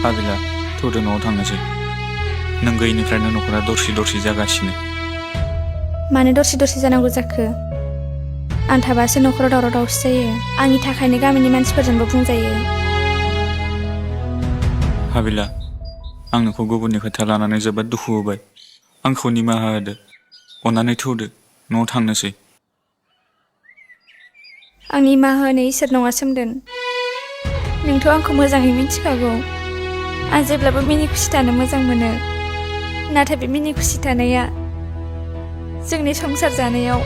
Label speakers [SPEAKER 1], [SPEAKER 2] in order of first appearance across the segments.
[SPEAKER 1] हाबिला थौदो न'आव थांनोसै नों गैयिनिफ्रायनो न'खरा दरसि दरसि जागासिनो
[SPEAKER 2] मानो दरसि दरसि जानांगौ जाखो आं थाबासो न'खराव दावराव दावसि जायो आंनि थाखायनो गामिनि मानसिफोरजोंबो बुंजायो
[SPEAKER 1] हाबिला आं नोंखौ गुबुननि खोथा लानानै जोबोद दुखु होबाय आंखौ निमाहा होदो अन्नानै थौदो न'आव थांनोसै
[SPEAKER 2] आं निमाहा होनो इसोर नङा सोमदोन नोंथ' आंखौ मोजाङै मिथिखागौ आं जेब्लाबो मिनि खुसि थानो मोजां मोनो नाथाय बे मिनि खुसि थानाया जोंनि संसार जानायाव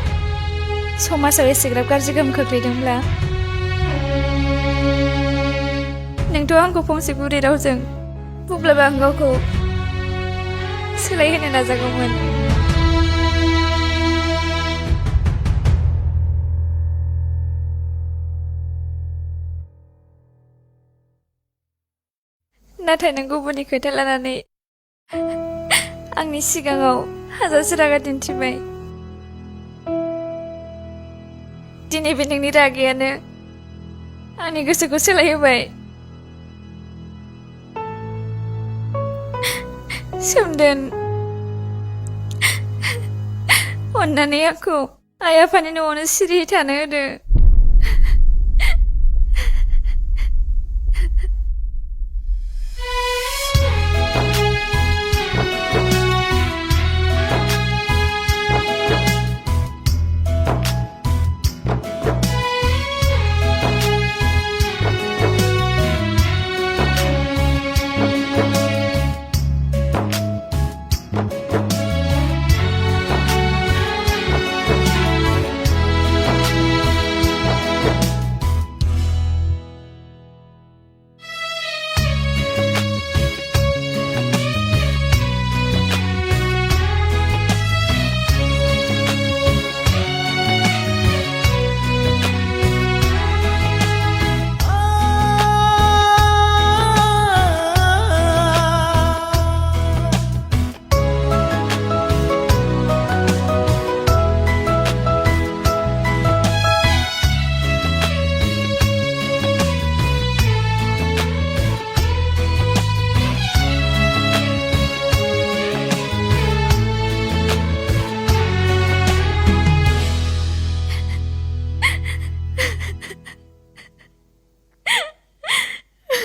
[SPEAKER 2] समाजाव एसेग्राब गाज्रि गोहोम खोख्लैदोंब्ला नोंथ' आंखौ फंसे गुरै रावजों बुंब्लाबो आं गावखौ सोलायहोनो नाजागौमोन नाथाय नों गुबुननि खोथा लानानै आंनि सिगाङाव हाजासे रागा दिन्थिबाय दिनै बे नोंनि रागायानो आंनि गोसोखौ सोलायहोबाय सोमदोन अन्नानै आंखौ आइ आफानि न'आवनो सिरियै थानो होदो